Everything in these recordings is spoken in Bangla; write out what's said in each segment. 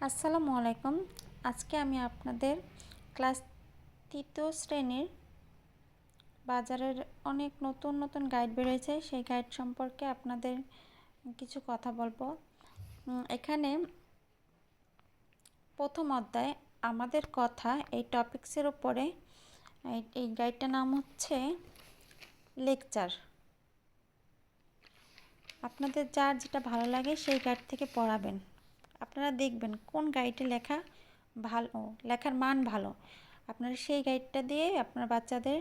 আসসালামু আলাইকুম। আজকে আমি আপনাদের ক্লাস ৩য় শ্রেণীর বাজারের অনেক নতুন নতুন গাইড বেরিয়েছে, সেই গাইড সম্পর্কে আপনাদের কিছু কথা বলবো। এখানে প্রথম অধ্যায় আমাদের কথা এই টপিক্সের উপরে এই গাইডটার নাম হচ্ছে লেকচার। আপনাদের যার যেটা ভালো লাগে সেই গাইড থেকে পড়াবেন। আপনারা দেখবেন কোন গাইডে লেখা ভালো, লেখার মান ভালো, আপনারা সেই গাইডটা দিয়ে আপনার বাচ্চাদের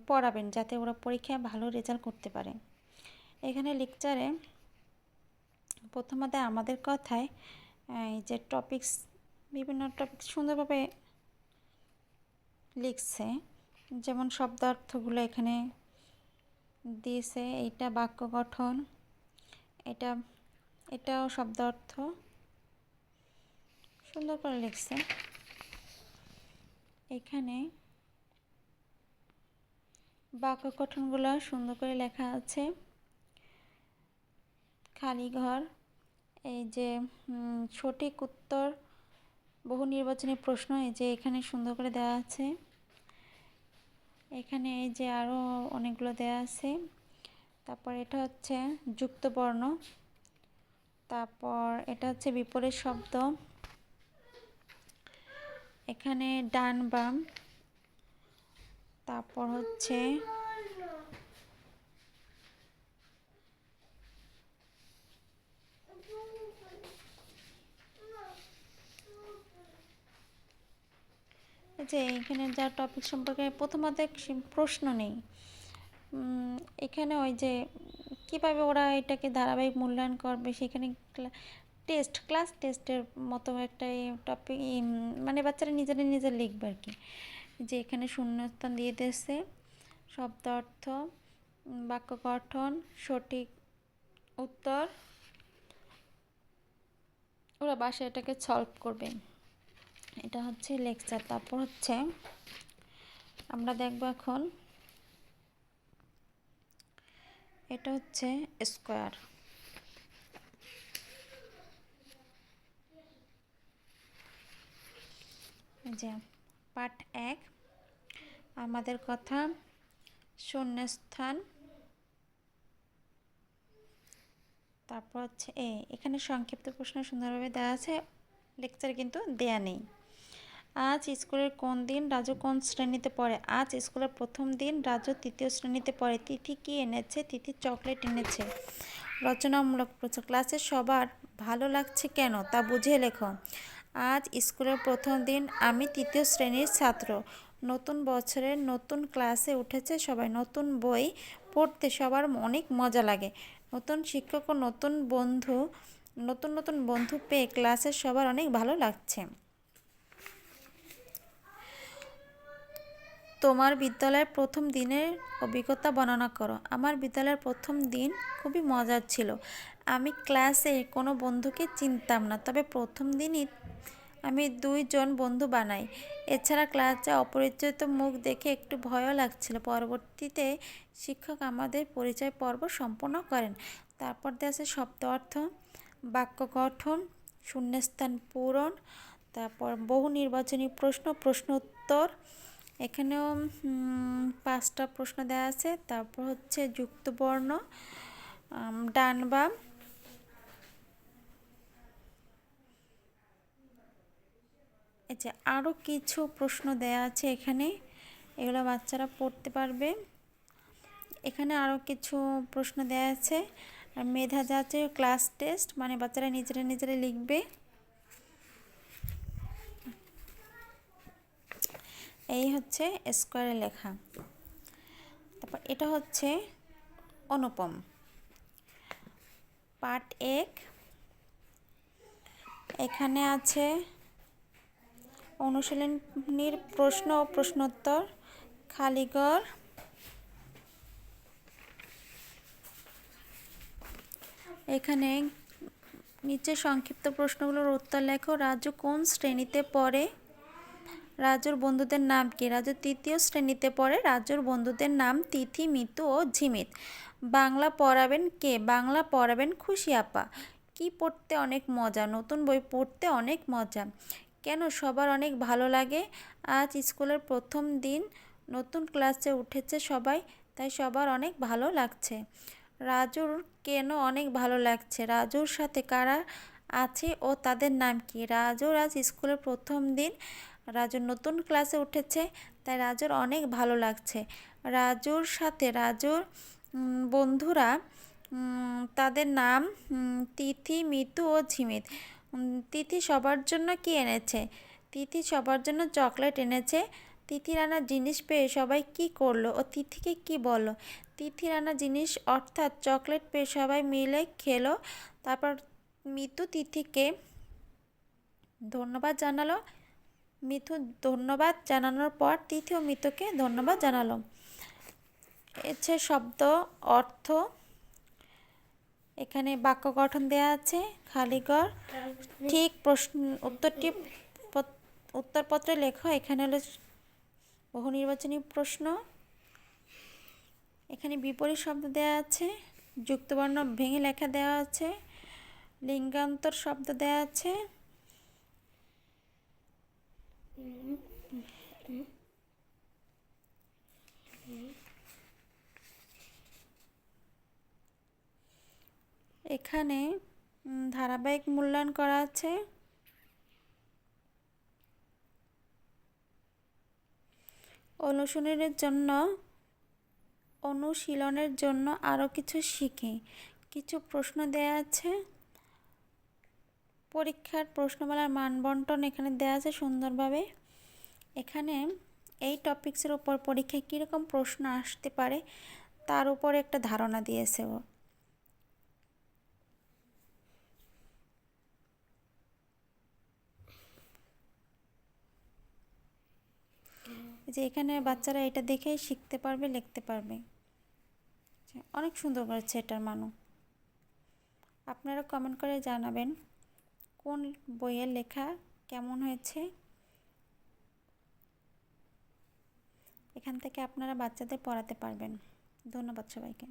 পড়াবেন যাতে ওরা পরীক্ষায় ভালো রেজাল্ট করতে পারে। এখানে লেকচারে প্রথমত আমাদের কথায় এই যে টপিক্স, বিভিন্ন টপিক্স সুন্দরভাবে লিখছে, যেমন শব্দার্থগুলো এখানে দিয়েছে। এইটা বাক্য গঠন, এটাও শব্দার্থ সুন্দর করে লিখছে। এখানে বাক্য গঠনগুলো সুন্দর করে লেখা আছে। খালি ঘর, এই যে সঠিক উত্তর, বহু নির্বাচনী প্রশ্ন, এই যে এখানে সুন্দর করে দেওয়া আছে। এখানে এই যে আরও অনেকগুলো দেওয়া আছে। তারপর এটা হচ্ছে যুক্ত বর্ণ, তারপর এটা হচ্ছে বিপরীত শব্দ, এখানে ডান বাম, তারপর হচ্ছে যে এখানে যা টপিক সম্পর্কে প্রথমত প্রশ্ন নেই। এখানে ওই যে কীভাবে ওরা এটাকে ধারাবাহিক মূল্যায়ন করবে, সেখানে ক্লাস টেস্টের মতো একটা টপিক, মানে বাচ্চারা নিজে লিখবে আর কি। যে এখানে শূন্যস্থান দিয়ে দিয়েছে, শব্দ অর্থ, বাক্য গঠন, সঠিক উত্তর, ওরা বাসায় এটাকে সলভ করবে। এটা হচ্ছে লেকচার। তারপর হচ্ছে আমরা দেখব এখন, এটা হচ্ছে স্কোয়ার। যে পাঠ 1 আমাদের কথা, শূন্যস্থান, তারপর হচ্ছে এখানে সংক্ষিপ্ত প্রশ্ন সুন্দরভাবে দেওয়া আছে, লেকচার কিন্তু দেয়া নেই। আজ স্কুলের কোন দিন, রাজু কোন শ্রেণীতে পড়ে? আজ স্কুলের প্রথম দিন, রাজু 3য় শ্রেণীতে পড়ে। তিথি কি এনেছে? তিথি চকলেট এনেছে। রচনামূলক প্রশ্ন, ক্লাসে সবার ভালো লাগছে কেন তা বুঝিয়ে লেখো। আজ স্কুলের প্রথম দিন, আমি 3য় শ্রেণীর ছাত্র। নতুন বছরের নতুন ক্লাসে উঠেছে সবাই, নতুন বই পড়তে সবার অনেক মজা লাগে। নতুন শিক্ষক ও নতুন বন্ধু পেয়ে ক্লাসের সবার অনেক ভালো লাগছে। তোমার বিদ্যালয়ের প্রথম দিনের অভিজ্ঞতা বর্ণনা করো। আমার বিদ্যালয়ের প্রথম দিন খুবই মজার ছিল। আমি ক্লাসে কোনো বন্ধুকে চিনতাম না, তবে প্রথম দিনই আমি 2 জন বন্ধু বানাই। এছাড়া ক্লাসে অপরিচিত মুখ দেখে একটু ভয়ও লাগছিল। পরবর্তীতে শিক্ষক আমাদের পরিচয় পর্ব সম্পন্ন করেন। তারপর দেওয়া আছে শব্দ অর্থ, বাক্য গঠন, শূন্যস্থান পূরণ, তারপর বহু নির্বাচনী প্রশ্ন, প্রশ্ন উত্তর। এখানেও 5টা প্রশ্ন দেওয়া আছে। তারপর হচ্ছে যুক্ত বর্ণ, ডান বাম, এই যে আরও কিছু প্রশ্ন দেয়া আছে এখানে, এগুলো বাচ্চারা পড়তে পারবে। এখানে আরও কিছু প্রশ্ন দেয়া আছে। আর মেধা যাচাই ক্লাস টেস্ট, মানে বাচ্চারা নিজেরা লিখবে। এই হচ্ছে স্কোয়ারে লেখা। তারপর এটা হচ্ছে অনুপম। পাঠ 1, এখানে আছে অনুশীলনীর প্রশ্ন ও প্রশ্নোত্তর, খালিঘর, এখানে নিচে সংক্ষিপ্ত প্রশ্নগুলোর উত্তর লেখো। রাজু কোন শ্রেণীতে পড়ে? রাজুর বন্ধুদের নাম কি? রাজু 3য় শ্রেণীতে পড়ে। রাজুর বন্ধুদের নাম তিথি, মিতু ও ঝিমিত। বাংলা পড়াবেন কে? বাংলা পড়াবেন খুশি আপা। কি পড়তে অনেক মজা, নতুন বই পড়তে অনেক মজা। কেন সবার অনেক ভালো লাগে? আজ স্কুলের প্রথম দিন, নতুন ক্লাসে উঠেছে সবাই, তাই সবার অনেক ভালো লাগছে। রাজুর কেন অনেক ভালো লাগছে? রাজুর সাথে কারা আছে ও তাদের নাম কি? রাজুর আজ স্কুলের প্রথম দিন, রাজু নতুন ক্লাসে উঠেছে, তাই রাজুর অনেক ভালো লাগছে। রাজুর সাথে রাজুর বন্ধুরা, তাদের নাম তিথি, মিতু ও ঝিমিত। তিথি সবার জন্য কি এনেছে? তিথি সবার জন্য চকলেট এনেছে। তিথি রান্নার জিনিস পেয়ে সবাই কি করলো ও তিথিকে কি বললো? তিথি রান্নার জিনিস অর্থাৎ চকলেট পেয়ে সবাই মিলে খেলো। তারপর মিতু তিথিকে ধন্যবাদ জানালো। মিতু ধন্যবাদ জানানোর পর তিথি ও মিতুকে ধন্যবাদ জানালো। এছে শব্দ অর্থ, এখানে বাক্য গঠন দেয়া আছে, খালিঘর। ঠিক প্রশ্ন উত্তরটি উত্তরপত্রে লেখো। এখানে হলো বহু নির্বাচনী প্রশ্ন। এখানে বিপরীত শব্দ দেওয়া আছে, যুক্তবর্ণ ভেঙে লেখা দেওয়া আছে, লিঙ্গান্তর শব্দ দেওয়া আছে। এখানে ধারাবাহিক মূল্যায়ন করা আছে। অনুশীলনের জন্য আরও কিছু শিখি। কিছু প্রশ্ন দেয়া আছে। পরীক্ষার প্রশ্নমালার মানবন্টন এখানে দেয়া আছে সুন্দরভাবে। এখানে এই টপিক্সের উপর পরীক্ষায় কীরকম প্রশ্ন আসতে পারে তার উপর একটা ধারণা দিয়েছে ও। যে এখানে বাচ্চারা এটা দেখেই শিখতে পারবে, লিখতে পারবে। অনেক সুন্দর করেছে এটার মানও। আপনারা কমেন্ট করে জানাবেন কোন বইয়ের লেখা কেমন হয়েছে। এখান থেকে আপনারা বাচ্চাদের পড়াতে পারবেন। ধন্যবাদ সবাইকে।